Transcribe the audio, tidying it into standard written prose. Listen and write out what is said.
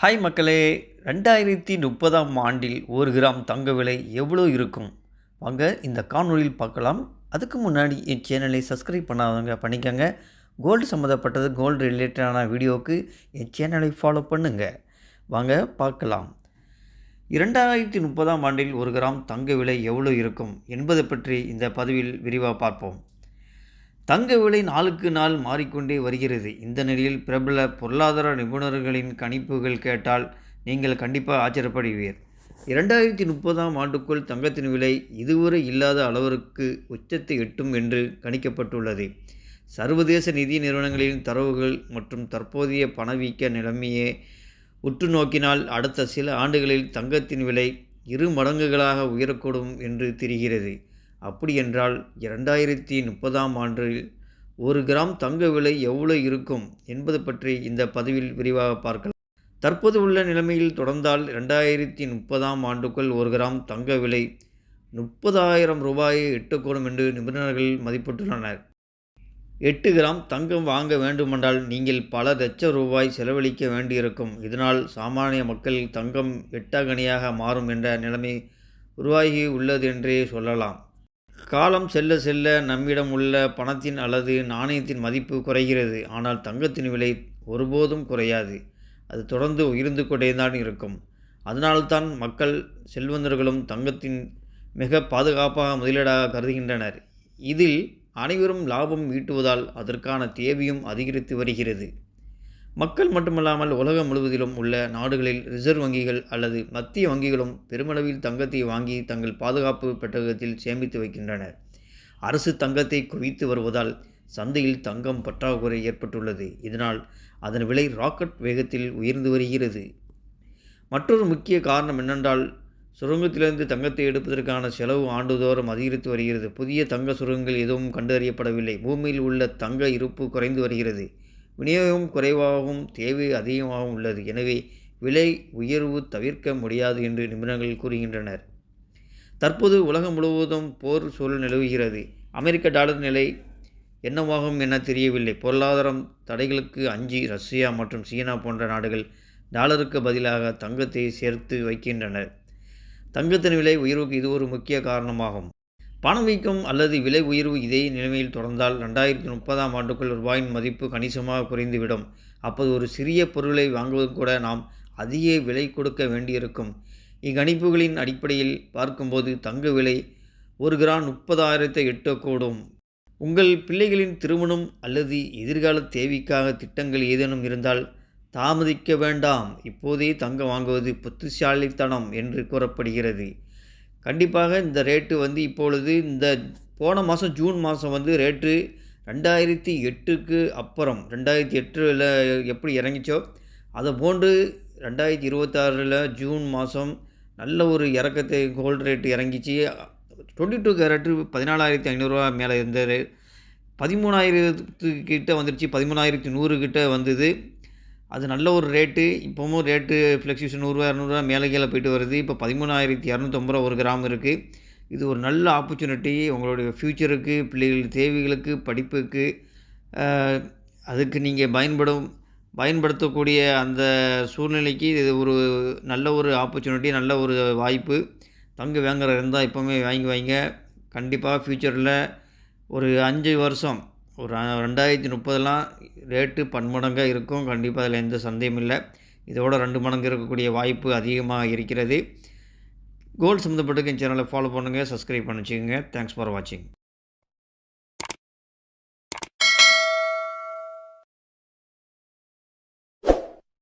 Hi மக்களே! 2030ஆம் ஆண்டில் 1 gram தங்க விலை எவ்வளோ இருக்கும்? வாங்க இந்த காணொளியில் பார்க்கலாம். அதுக்கு முன்னாடி என் சேனலை சப்ஸ்கிரைப் பண்ணாதவங்க பண்ணிக்கங்க. கோல்டு சம்மந்தப்பட்டது கோல்டு ரிலேட்டடான வீடியோவுக்கு என் சேனலை ஃபாலோ பண்ணுங்க. வாங்க பார்க்கலாம். 2030ஆம் ஆண்டில் 1 கிராம் தங்க விலை எவ்வளோ இருக்கும் என்பது பற்றி இந்த பதிவில் விரிவாக பார்ப்போம். தங்க விலை நாளுக்கு நாள் மாறிக்கொண்டே வருகிறது. இந்த நிலையில் பிரபல பொருளாதார நிபுணர்களின் கணிப்புகள் கேட்டால் நீங்கள் கண்டிப்பாக ஆச்சரியப்படுவீர். 2030ஆம் ஆண்டுக்குள் தங்கத்தின் விலை இதுவரை இல்லாத அளவிற்கு உச்சத்தை எட்டும் என்று கணிக்கப்பட்டுள்ளது. சர்வதேச நிதி நிறுவனங்களின் தரவுகள் மற்றும் தற்போதைய பணவீக்க நிலைமையை உற்று நோக்கினால் அடுத்த சில ஆண்டுகளில் தங்கத்தின் விலை 2 மடங்குகளாக உயரக்கூடும் என்று தெரிகிறது. அப்படியென்றால் 2030ஆம் ஆண்டில் 1 கிராம் தங்க விலை எவ்வளவு இருக்கும் என்பது பற்றி இந்த பதிவில் விரிவாக பார்க்கலாம். தற்போது உள்ள நிலைமையில் தொடர்ந்தால் 2030ஆம் ஆண்டுக்குள் 1 கிராம் தங்க விலை 30,000 ரூபாயை எட்டக்கூடும் என்று நிபுணர்கள் மதிப்பிட்டுள்ளனர். 8 கிராம் தங்கம் வாங்க வேண்டுமென்றால் நீங்கள் பல லட்சம் ரூபாய் செலவழிக்க வேண்டியிருக்கும். இதனால் சாமானிய மக்கள் தங்கம் எட்டாக்கனியாக மாறும் என்ற நிலைமை உருவாகி உள்ளது என்றே சொல்லலாம். காலம் செல்ல செல்ல நம்மிடம் உள்ள பணத்தின் அல்லது நாணயத்தின் மதிப்பு குறைகிறது. ஆனால் தங்கத்தின் விலை ஒருபோதும் குறையாது. அது தொடர்ந்து உயர்ந்து கொண்டே தான் இருக்கும். அதனால்தான் மக்கள் செல்வந்தர்களும் தங்கத்தின் மிக பாதுகாப்பாக முதலீடாக கருதுகின்றனர். இதில் அனைவரும் லாபம் ஈட்டுவதால் அதற்கான தேவையும் அதிகரித்து வருகிறது. மக்கள் மட்டுமல்லாமல் உலகம் முழுவதிலும் உள்ள நாடுகளில் ரிசர்வ் வங்கிகள் அல்லது மத்திய வங்கிகளும் பெருமளவில் தங்கத்தை வாங்கி தங்கள் பாதுகாப்பு பெட்டகத்தில் சேமித்து வைக்கின்றனர். அரசு தங்கத்தை குவித்து வருவதால் சந்தையில் தங்கம் பற்றாக்குறை ஏற்பட்டுள்ளது. இதனால் அதன் விலை ராக்கெட் வேகத்தில் உயர்ந்து வருகிறது. மற்றொரு முக்கிய காரணம் என்னென்றால் சுரங்கத்திலிருந்து தங்கத்தை எடுப்பதற்கான செலவு ஆண்டுதோறும் அதிகரித்து வருகிறது. புதிய தங்க சுரங்கங்கள் எதுவும் கண்டறியப்படவில்லை. பூமியில் உள்ள தங்க இருப்பு குறைந்து வருகிறது. விநியோகம் குறைவாகவும் தேவை அதிகமாகவும் உள்ளது. எனவே விலை உயர்வு தவிர்க்க முடியாது என்று நிபுணர்கள் கூறுகின்றனர். தற்போது உலகம் முழுவதும் போர் சூழல் நிலவுகிறது. அமெரிக்க டாலர் நிலை என்னவாகும் என தெரியவில்லை. பொருளாதாரம் தடைகளுக்கு அஞ்சி ரஷ்யா மற்றும் சீனா போன்ற நாடுகள் டாலருக்கு பதிலாக தங்கத்தை சேர்த்து வைக்கின்றனர். தங்கத்தின் விலை உயர்வுக்கு இது ஒரு முக்கிய காரணமாகும். பணவீக்கம் அல்லது விலை உயர்வு இதே நிலைமையில் தொடர்ந்தால் 2030ஆம் ஆண்டுக்குள் ரூபாயின் மதிப்பு கணிசமாக குறைந்துவிடும். அப்போது ஒரு சிறிய பொருளை வாங்குவது கூட நாம் அதிக விலை கொடுக்க வேண்டியிருக்கும். இக்கணிப்புகளின் அடிப்படையில் பார்க்கும்போது தங்க விலை 1 கிராம் 30,000 எட்டக்கூடும். உங்கள் பிள்ளைகளின் திருமணம் அல்லது எதிர்கால தேவைக்காக திட்டங்கள் ஏதேனும் இருந்தால் தாமதிக்க வேண்டாம். இப்போதே தங்கம் வாங்குவது புத்திசாலித்தனம் என்று கூறப்படுகிறது. கண்டிப்பாக இந்த ரேட்டு இப்பொழுது இந்த போன மாதம் ஜூன் மாதம் ரேட்டு 2008க்கு அப்புறம் 2008ல் எப்படி இறங்கிச்சோ அதை போன்று 2026ல் ஜூன் மாதம் நல்ல ஒரு இறக்கத்தை கோல்டு ரேட்டு இறங்கிச்சு. 22 கேரட்டு 14,500 மேலே இருந்தார். 13,000 கிட்ட வந்துருச்சு. 13,100 கிட்ட வந்தது. அது நல்ல ஒரு ரேட்டு. இப்போவும் ரேட்டு ஃப்ளக்சுவேஷன் 100 200 மேலே கீழே போய்ட்டு வருது. இப்போ 13,250 ஒரு கிராம் இருக்குது. இது ஒரு நல்ல ஆப்பர்ச்சுனிட்டி உங்களுடைய ஃப்யூச்சருக்கு, பிள்ளைகள் தேவைகளுக்கு, படிப்புக்கு அதுக்கு நீங்கள் பயன்படுத்தக்கூடிய அந்த சூழ்நிலைக்கு இது ஒரு நல்ல ஒரு ஆப்பர்ச்சுனிட்டி, நல்ல ஒரு வாய்ப்பு. தங்கம் வாங்குற இருந்தால் இப்போவுமே வாங்கி வைங்க. கண்டிப்பாக ஃப்யூச்சரில் ஒரு 5 வருஷம் ஒரு 2030லாம் ரேட்டு பன்மடங்காக இருக்கும். கண்டிப்பாக அதில் எந்த சந்தேகமும் இல்லை. இதோட 2 மடங்கு இருக்கக்கூடிய வாய்ப்பு அதிகமாக இருக்கிறது. கோல்டு சம்மந்தப்பட்ட என் சேனலை ஃபாலோ பண்ணுங்கள், சப்ஸ்கிரைப் பண்ணி வச்சுக்கோங்க. தேங்க்ஸ் ஃபார் வாட்சிங்.